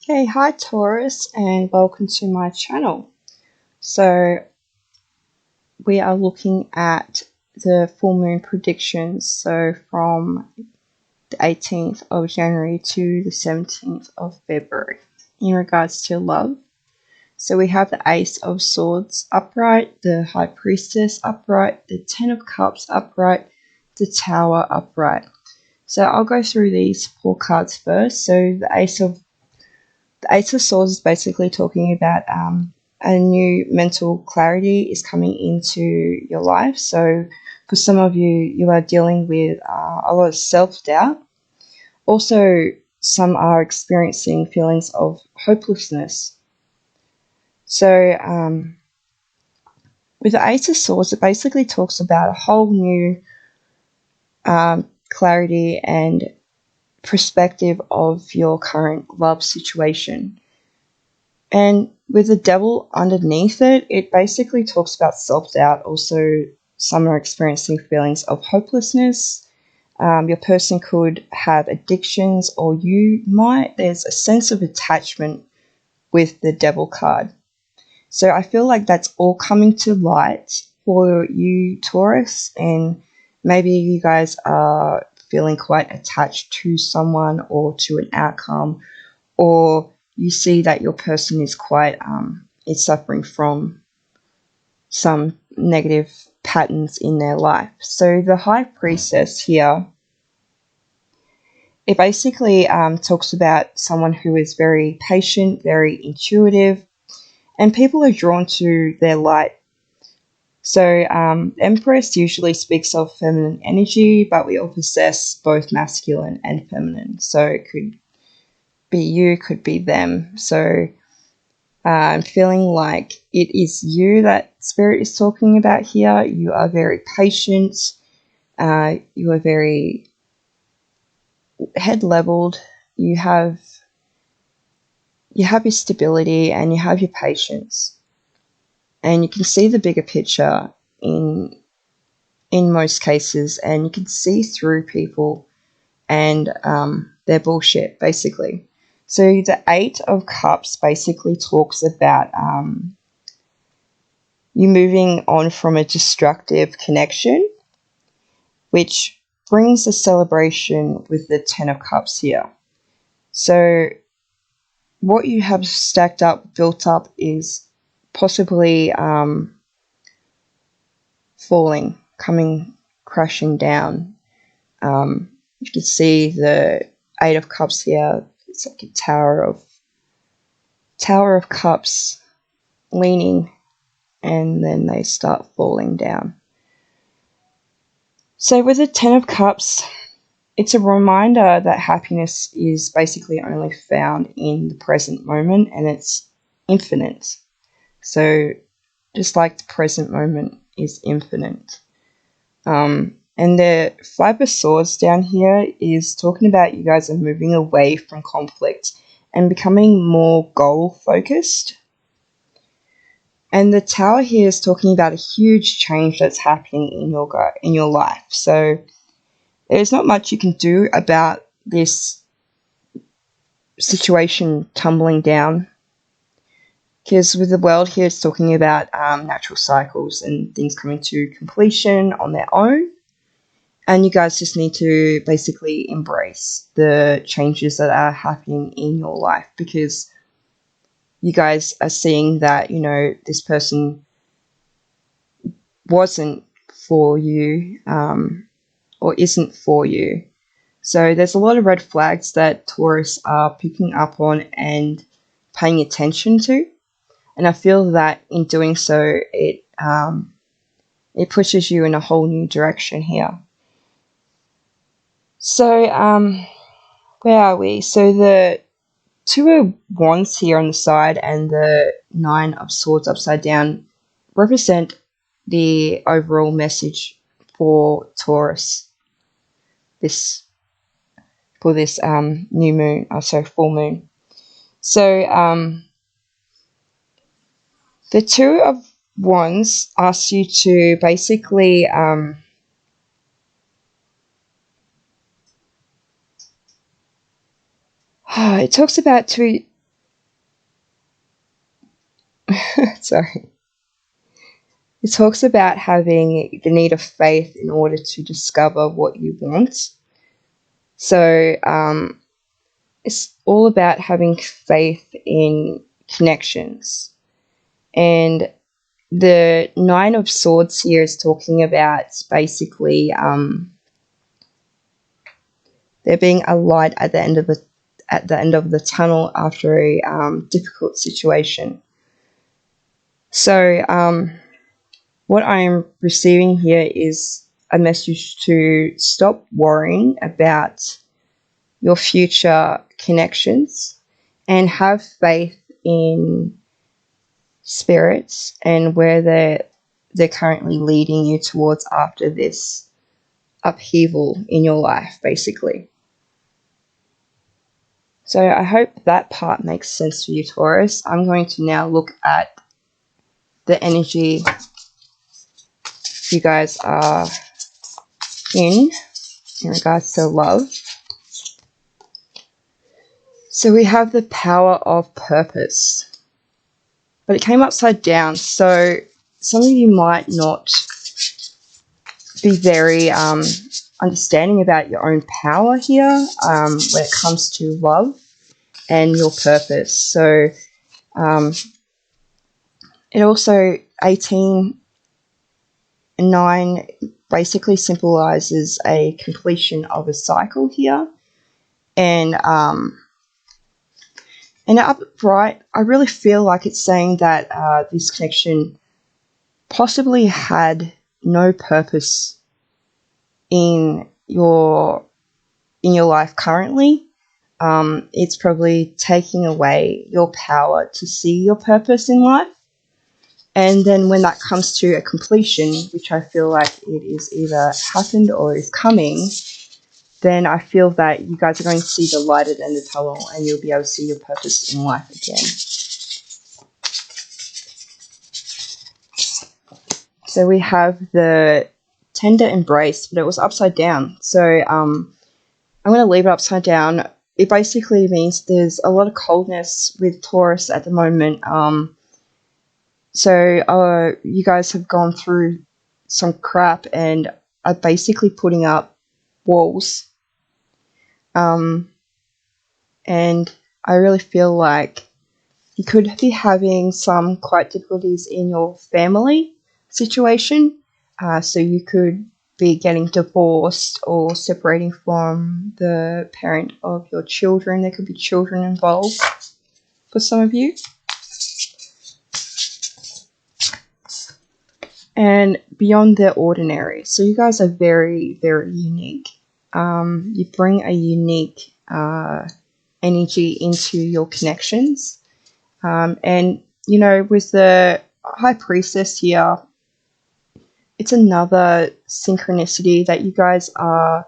Hey, hi Taurus, and welcome to my channel. So, we are looking at the full moon predictions. So, from the 18th of January to the 17th of February in regards to love. So, we have the Ace of Swords upright, the High Priestess upright, the Ten of Cups upright, the Tower upright. So, I'll go through these four cards first. So, the Ace of Swords is basically talking about a new mental clarity is coming into your life. So for some of you, you are dealing with a lot of self-doubt. Also, some are experiencing feelings of hopelessness. So with the Ace of Swords, it basically talks about a whole new clarity and perspective of your current love situation. And with the devil underneath it, it basically talks about self-doubt. Also, some are experiencing feelings of hopelessness. Your person could have addictions, or you might. There's a sense of attachment with the devil card. So I feel like that's all coming to light for you, Taurus, and maybe you guys are feeling quite attached to someone or to an outcome, or you see that your person is quite is suffering from some negative patterns in their life. So the High Priestess here, it basically talks about someone who is very patient, very intuitive, and people are drawn to their light. So Empress usually speaks of feminine energy, but we all possess both masculine and feminine. So it could be you, could be them. So I'm feeling like it is you that Spirit is talking about here. You are very patient. You are very head leveled. You have your stability and you have your patience. And you can see the bigger picture in most cases, and you can see through people and their bullshit, basically. So the Eight of Cups basically talks about you moving on from a destructive connection, which brings a celebration with the Ten of Cups here. So what you have stacked up, built up, is possibly falling, coming crashing down. You can see the Eight of Cups here. It's like a Tower of Cups leaning, and then they start falling down. So with the Ten of Cups, it's a reminder that happiness is basically only found in the present moment, and it's infinite. So just like the present moment is infinite. And the Five of Swords down here is talking about you guys are moving away from conflict and becoming more goal focused. And the Tower here is talking about a huge change that's happening in your life. So there's not much you can do about this situation tumbling down, because with the World here, it's talking about natural cycles and things coming to completion on their own. And you guys just need to basically embrace the changes that are happening in your life, because you guys are seeing that, this person wasn't for you or isn't for you. So there's a lot of red flags that Taurus are picking up on and paying attention to. And I feel that in doing so, it pushes you in a whole new direction here. So where are we? So the Two of Wands here on the side and the Nine of Swords upside down represent the overall message for Taurus for this new moon, full moon. So the Two of Wands asks you to basically it talks about to Sorry. It talks about having the need of faith in order to discover what you want. So it's all about having faith in connections. And the Nine of Swords here is talking about basically there being a light at the end of the tunnel after a difficult situation. So what I'm receiving here is a message to stop worrying about your future connections and have faith in spirits and where they're currently leading you towards after this upheaval in your life, basically. So I hope that part makes sense for you, Taurus. I'm going to now look at the energy you guys are in regards to love. So we have the power of purpose, but it came upside down. So some of you might not be very understanding about your own power here when it comes to love and your purpose. So it also 18:9 basically symbolizes a completion of a cycle here, and upright, I really feel like it's saying that this connection possibly had no purpose in your life currently. It's probably taking away your power to see your purpose in life. And then when that comes to a completion, which I feel like it is either happened or is coming, then I feel that you guys are going to see the light at the end of the tunnel and you'll be able to see your purpose in life again. So we have the tender embrace, but it was upside down. So I'm going to leave it upside down. It basically means there's a lot of coldness with Taurus at the moment. So you guys have gone through some crap and are basically putting up walls. And I really feel like you could be having some quite difficulties in your family situation. So you could be getting divorced or separating from the parent of your children. There could be children involved for some of you. And beyond the ordinary. So you guys are very, very unique. You bring a unique energy into your connections. And, you know, with the High Priestess here, it's another synchronicity that you guys are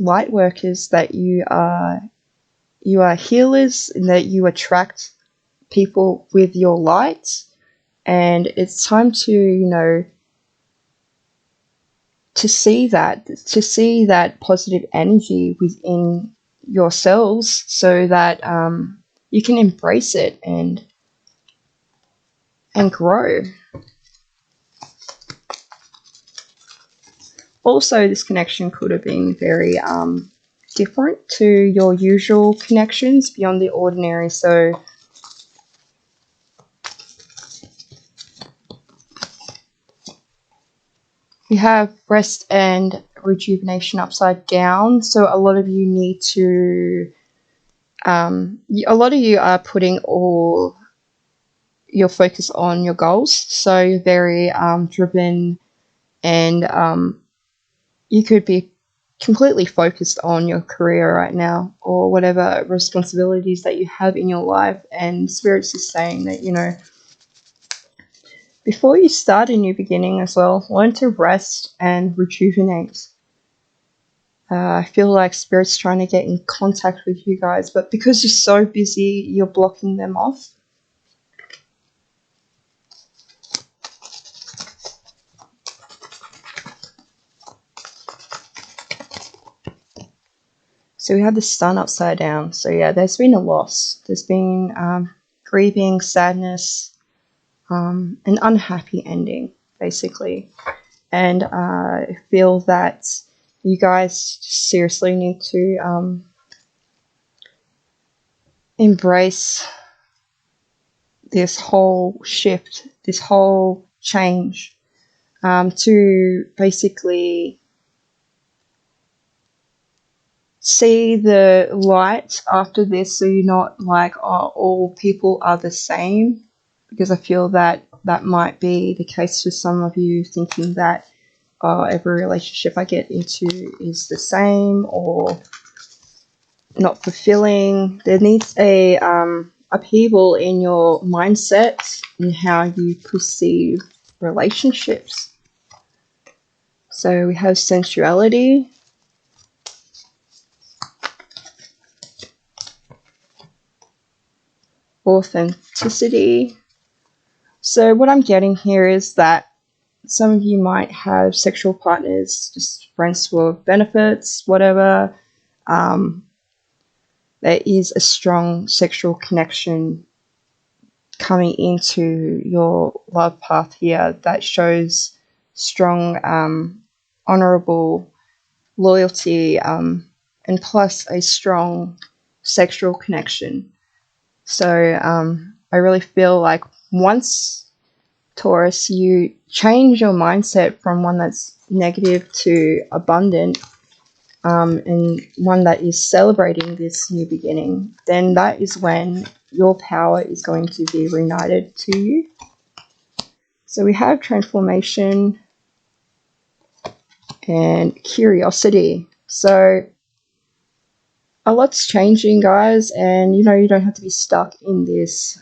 light workers, that you are healers, and that you attract people with your light. And it's time to, you know, to see that positive energy within yourselves so that you can embrace it and grow. Also, this connection could have been very different to your usual connections, beyond the ordinary. So we have rest and rejuvenation upside down. So a lot of you need to, a lot of you are putting all your focus on your goals. So you're very driven, and you could be completely focused on your career right now or whatever responsibilities that you have in your life. And Spirits is saying that, you know, before you start a new beginning as well, learn to rest and rejuvenate. I feel like Spirit's trying to get in contact with you guys, but because you're so busy, you're blocking them off. So we have the Sun upside down. So yeah, there's been a loss. There's been grieving, sadness, an unhappy ending, basically. And I feel that you guys seriously need to embrace this whole shift, this whole change, to basically see the light after this, so you're not like, oh, all people are the same, because I feel that that might be the case for some of you, thinking that every relationship I get into is the same or not fulfilling. There needs a upheaval in your mindset and how you perceive relationships. So we have sensuality, authenticity. So what I'm getting here is that some of you might have sexual partners, just friends for benefits, whatever. There is a strong sexual connection coming into your love path here that shows strong, honorable loyalty, and plus a strong sexual connection. So I really feel like once, Taurus, you change your mindset from one that's negative to abundant, and one that is celebrating this new beginning, then that is when your power is going to be reunited to you. So we have transformation and curiosity. So a lot's changing, guys, and you don't have to be stuck in this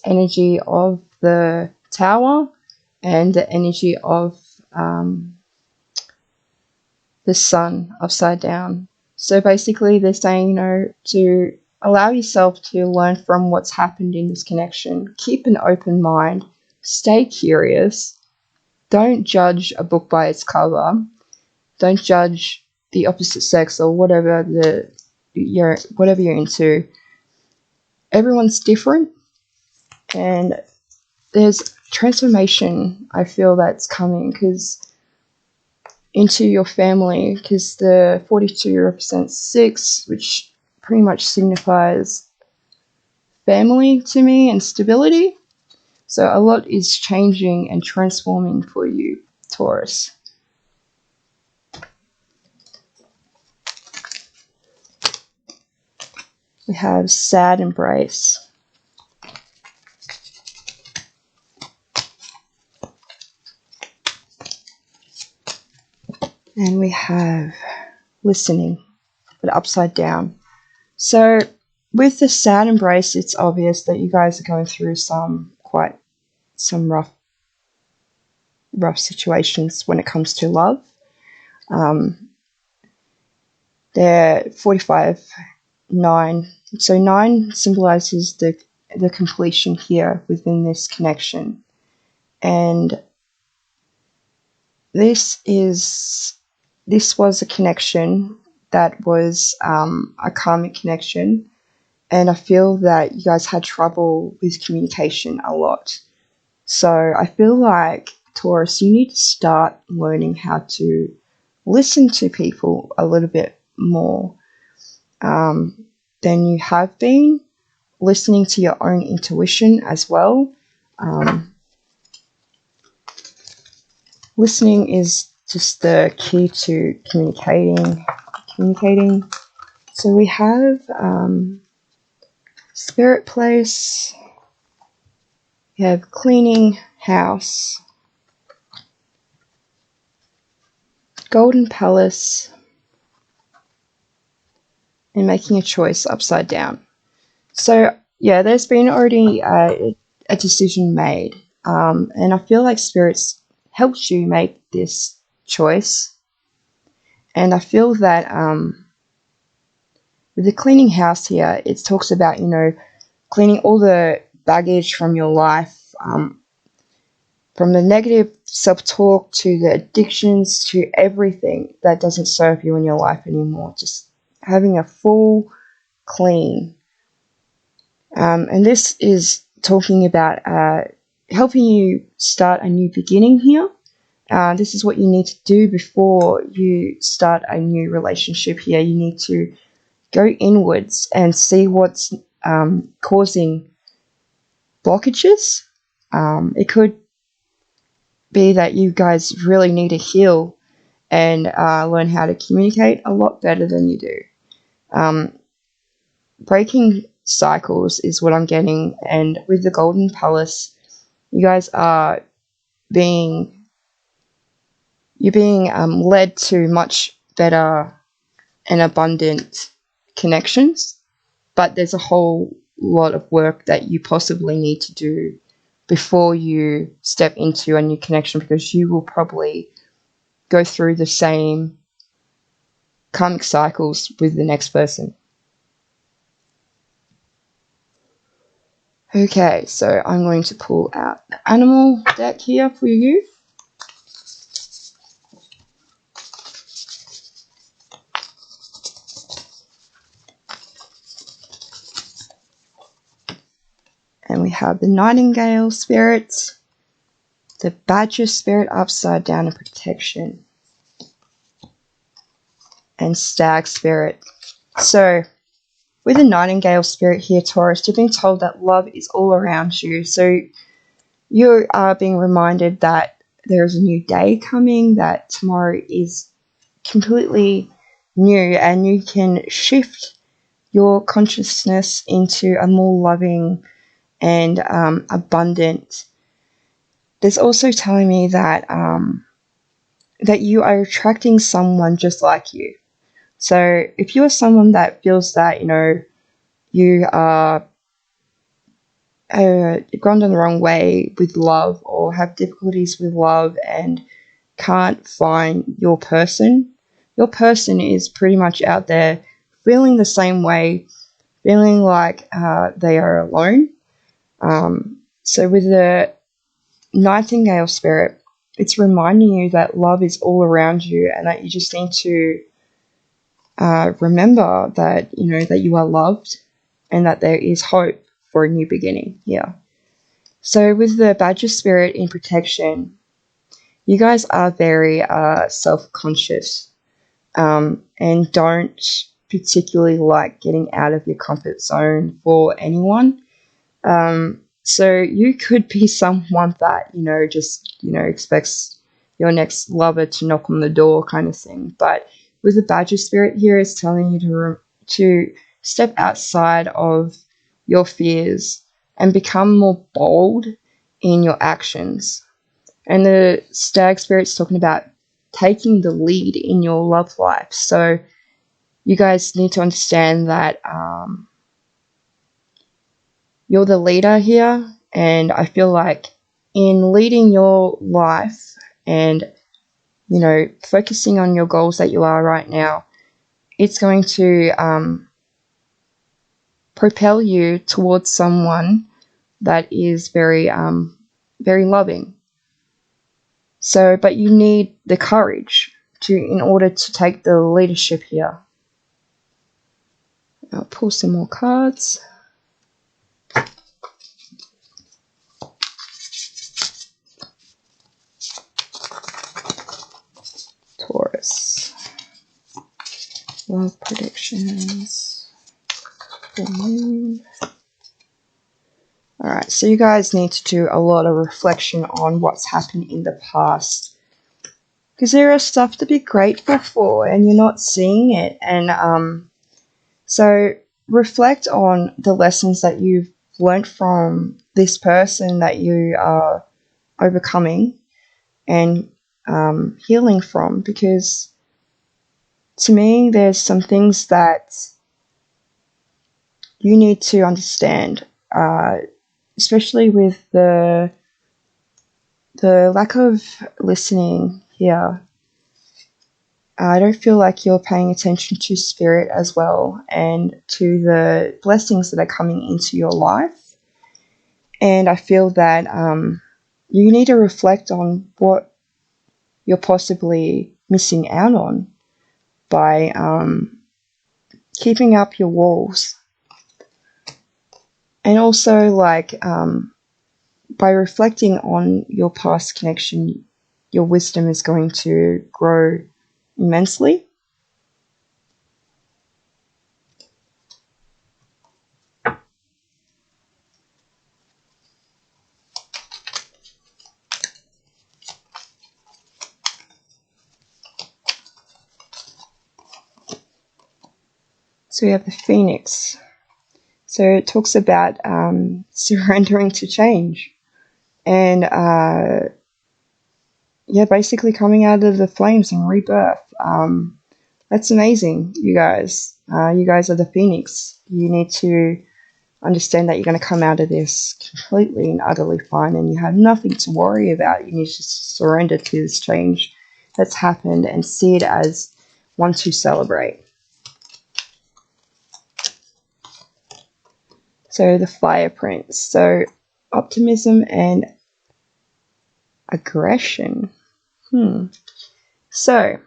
energy of the Tower and the energy of the Sun upside down. So basically they're saying, to allow yourself to learn from what's happened in this connection. Keep an open mind. Stay curious. Don't judge a book by its cover. Don't judge the opposite sex or whatever you're into. Everyone's different, and there's transformation, I feel, that's coming into your family, because the 42 represents 6, which pretty much signifies family to me and stability. So a lot is changing and transforming for you, Taurus. We have sad embrace. And we have listening, but upside down. So with the sad embrace, it's obvious that you guys are going through some rough situations when it comes to love. They're 45, 9. So 9 symbolizes the completion here within this connection. And this was a connection that was a karmic connection, and I feel that you guys had trouble with communication a lot. So I feel like, Taurus, you need to start learning how to listen to people a little bit more than you have been, listening to your own intuition as well. Listening is just the key to communicating. So we have spirit place, we have cleaning house, golden palace, and making a choice upside down. So yeah, there's been already a decision made, and I feel like spirits helped you make this choice. And I feel that with the cleaning house here, it talks about, cleaning all the baggage from your life, from the negative self-talk to the addictions to everything that doesn't serve you in your life anymore. Just having a full clean. And this is talking about helping you start a new beginning here. This is what you need to do before you start a new relationship here. You need to go inwards and see what's causing blockages. It could be that you guys really need to heal and learn how to communicate a lot better than you do. Breaking cycles is what I'm getting, and with the Golden Palace, you guys are being led to much better and abundant connections, but there's a whole lot of work that you possibly need to do before you step into a new connection, because you will probably go through the same karmic cycles with the next person. Okay, so I'm going to pull out the animal deck here for you. And we have the Nightingale Spirit, the Badger Spirit upside down in protection, and Stag Spirit. So, with the Nightingale Spirit here, Taurus, you're being told that love is all around you. So, you are being reminded that there is a new day coming, that tomorrow is completely new, and you can shift your consciousness into a more loving and abundant. There's also telling me that that you are attracting someone just like you. So if you are someone that feels that, you are gone the wrong way with love, or have difficulties with love and can't find your person is pretty much out there feeling the same way, feeling like they are alone. So with the Nightingale Spirit, it's reminding you that love is all around you, and that you just need to remember that that you are loved, and that there is hope for a new beginning here. So with the Badger Spirit in protection, you guys are very self-conscious, and don't particularly like getting out of your comfort zone for anyone. So you could be someone that, just, expects your next lover to knock on the door kind of thing. But with the Badger Spirit here, it's telling you to step outside of your fears and become more bold in your actions. And the Stag Spirit's talking about taking the lead in your love life. So you guys need to understand that you're the leader here, and I feel like in leading your life and, focusing on your goals that you are right now, it's going to propel you towards someone that is very, very loving. So, but you need the courage in order to take the leadership here. I'll pull some more cards. Taurus. Love predictions. Full moon. Alright, so you guys need to do a lot of reflection on what's happened in the past, because there is stuff to be grateful for and you're not seeing it. And so reflect on the lessons that you've learnt from this person that you are overcoming and healing from, because to me there's some things that you need to understand, especially with the lack of listening here. I don't feel like you're paying attention to spirit as well, and to the blessings that are coming into your life. And I feel that you need to reflect on what you're possibly missing out on by keeping up your walls. And also, like, by reflecting on your past connection, your wisdom is going to grow immensely. So we have the Phoenix. So it talks about surrendering to change. And yeah, basically coming out of the flames and rebirth. That's amazing, you guys. You guys are the Phoenix. You need to understand that you're going to come out of this completely and utterly fine, and you have nothing to worry about. You need to surrender to this change that's happened and see it as one to celebrate. So the Fire Prince. So optimism and aggression. So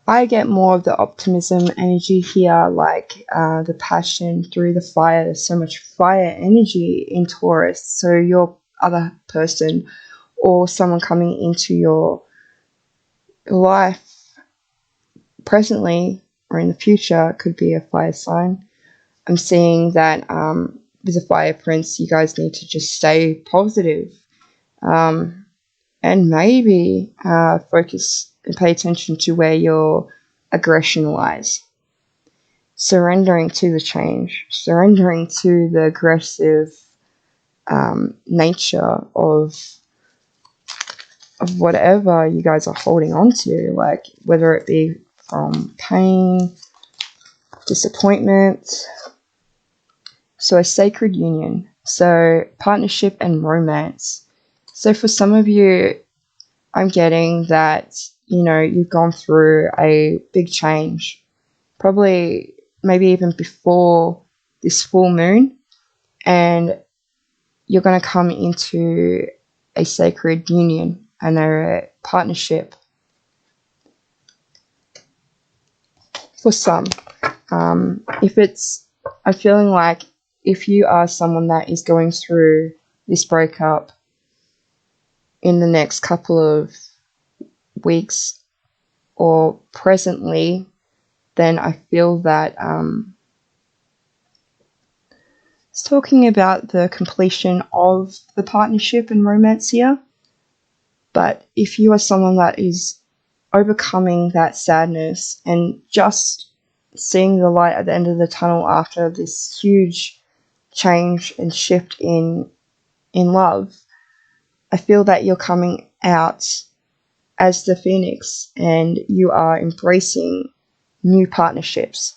I get more of the optimism energy here, like the passion through the fire. There's so much fire energy in Taurus. So your other person or someone coming into your life presently or in the future could be a fire sign. I'm seeing that with the Fire Prince, you guys need to just stay positive. And maybe focus and pay attention to where your aggression lies. Surrendering to the change, surrendering to the aggressive nature of whatever you guys are holding on to, like whether it be from pain, disappointment. So a sacred union, so partnership and romance. So for some of you, I'm getting that, you know, you've gone through a big change, probably maybe even before this full moon, and you're going to come into a sacred union and a partnership. For some, if it's, I'm feeling like if you are someone that is going through this breakup in the next couple of weeks or presently, then I feel that it's talking about the completion of the partnership and romance here. But if you are someone that is overcoming that sadness and just seeing the light at the end of the tunnel after this huge change and shift in love, I feel that you're coming out as the Phoenix and you are embracing new partnerships.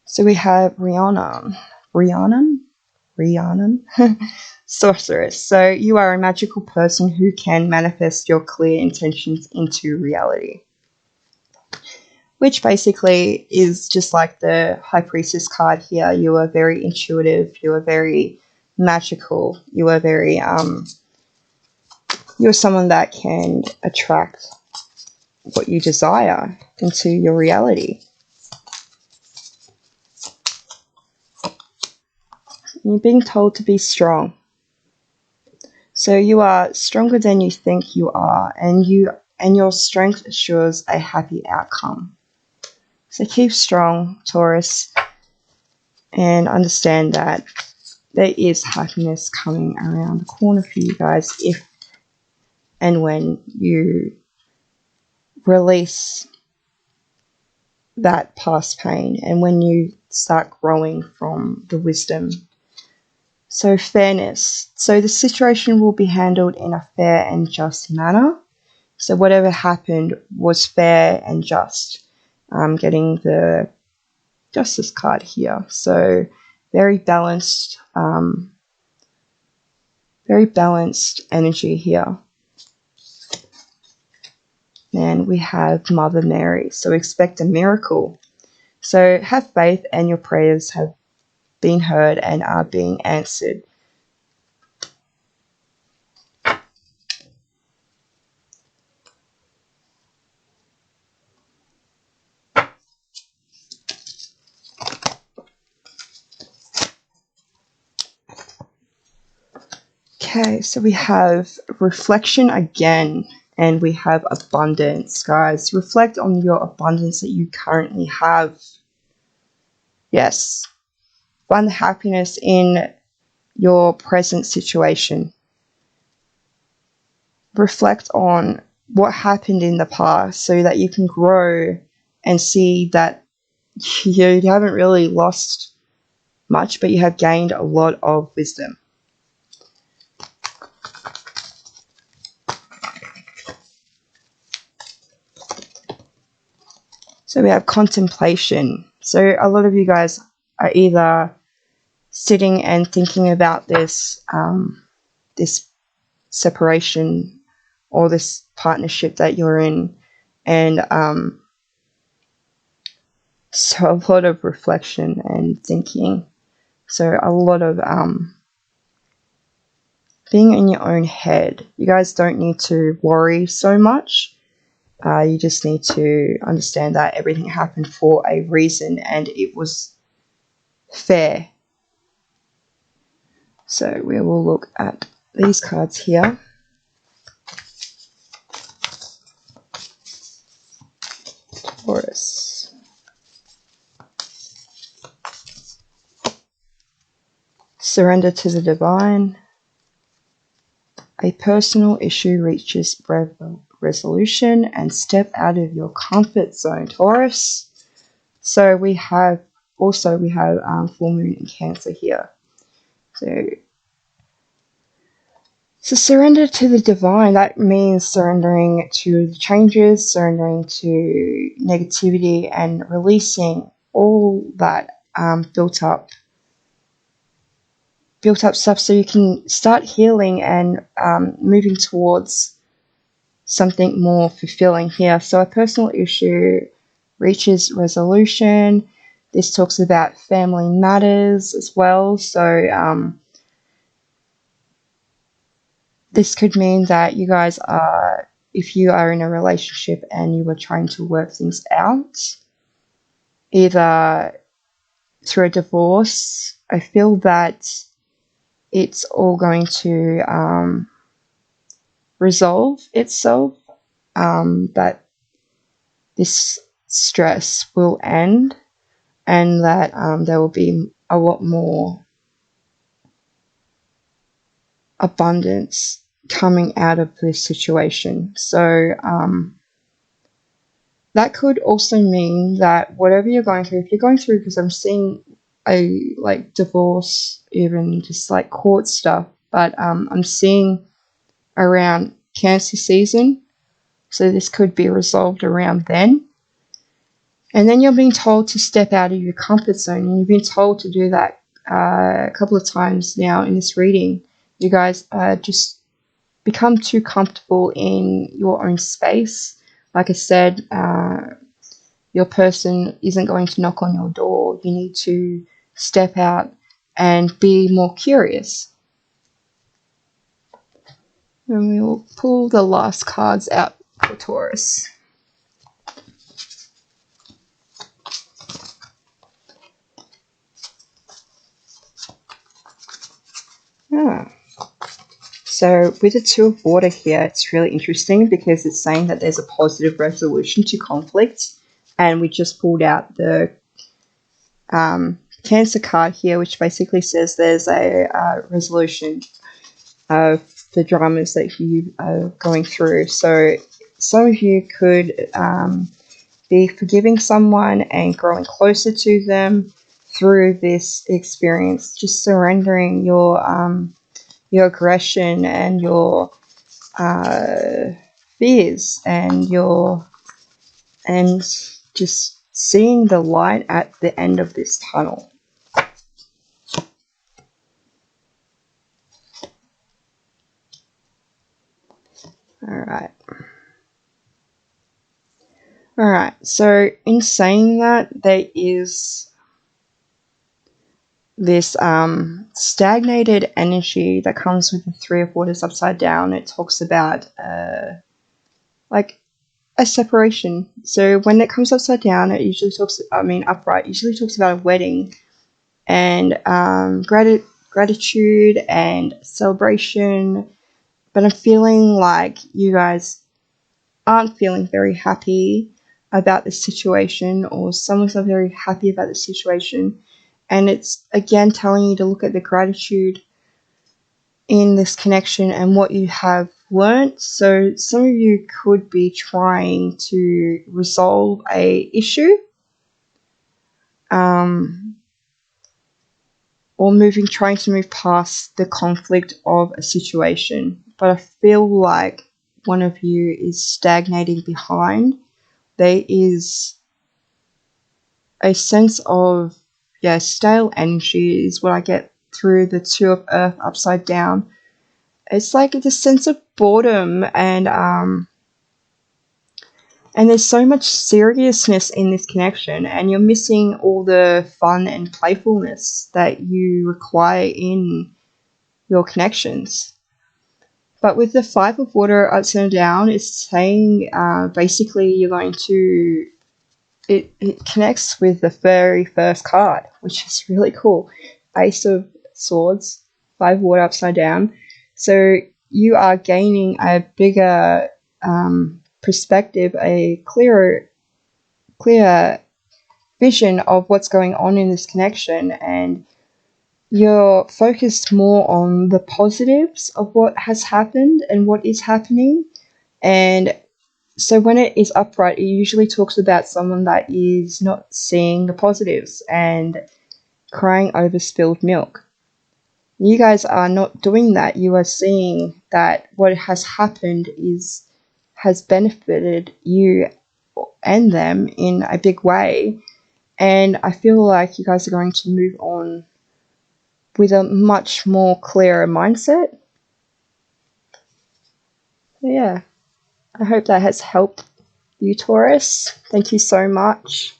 So we have Rhiannon, Sorceress. So you are a magical person who can manifest your clear intentions into reality. Which basically is just like the High Priestess card here. You are very intuitive, you are very magical, you are very, you're someone that can attract what you desire into your reality. You're being told to be strong. So you are stronger than you think you are, and your strength assures a happy outcome. So keep strong, Taurus, and understand that there is happiness coming around the corner for you guys if and when you release that past pain and when you start growing from the wisdom. So fairness. So the situation will be handled in a fair and just manner. So whatever happened was fair and just. I'm getting the Justice card here. So very balanced energy here. And we have Mother Mary. So expect a miracle. So have faith and your prayers have being heard and are being answered. Okay, so we have reflection again, and we have abundance, guys. Reflect on your abundance that you currently have. Yes. Find happiness in your present situation. Reflect on what happened in the past so that you can grow and see that you haven't really lost much, but you have gained a lot of wisdom. So we have contemplation. So a lot of you guys are either sitting and thinking about this separation or this partnership that you're in, and so a lot of reflection and thinking. So a lot of being in your own head. You guys don't need to worry so much. You just need to understand that everything happened for a reason and it was fair. So we will look at these cards here. Taurus. Surrender to the divine. A personal issue reaches resolution and step out of your comfort zone, Taurus. So we have full moon in Cancer here. So surrender to the divine, that means surrendering to the changes, surrendering to negativity, and releasing all that built up stuff so you can start healing and moving towards something more fulfilling here. So a personal issue reaches resolution. This talks about family matters as well. So this could mean that you guys are, if you are in a relationship and you are trying to work things out, either through a divorce, I feel that it's all going to resolve itself, that this stress will end and that there will be a lot more abundance coming out of this situation. So that could also mean that whatever you're going through, if you're going through, because I'm seeing a divorce, even just court stuff, but I'm seeing around Cancer season, so this could be resolved around then. And then you're being told to step out of your comfort zone, and you've been told to do that a couple of times now in this reading. You guys just become too comfortable in your own space. Like I said, your person isn't going to knock on your door. You need to step out and be more curious. And we will pull the last cards out for Taurus. So with the Two of Water here, it's really interesting because it's saying that there's a positive resolution to conflict. And we just pulled out the Cancer card here, which basically says there's a resolution of the dramas that you are going through. So some of you could be forgiving someone and growing closer to them through this experience, just surrendering your aggression and your fears and just seeing the light at the end of this tunnel. Alright, so in saying that, there is this stagnated energy that comes with the Three of Waters upside down. It talks about like a separation. So when it comes upside down, it usually talks, upright, usually talks about a wedding and gratitude and celebration. But I'm feeling like you guys aren't feeling very happy about the situation, or someone's not very happy about the situation. And it's again telling you to look at the gratitude in this connection and what you have learnt. So some of you could be trying to resolve a issue, or trying to move past the conflict of a situation. But I feel like one of you is stagnating behind. There is a sense of, stale energy is what I get through the Two of Earth upside down. It's like it's a sense of boredom, and there's so much seriousness in this connection, and you're missing all the fun and playfulness that you require in your connections. But with the Five of Water upside down, it's saying basically you're going to, it connects with the very first card, which is really cool. Ace of Swords, Five of Water upside down. So you are gaining a bigger perspective, a clear vision of what's going on in this connection, and you're focused more on the positives of what has happened and what is happening. And so when it is upright, it usually talks about someone that is not seeing the positives and crying over spilled milk. You guys are not doing that. You are seeing that what has happened has benefited you and them in a big way. And I feel like you guys are going to move on with a much more clearer mindset. Yeah, I hope that has helped you, Taurus. Thank you so much.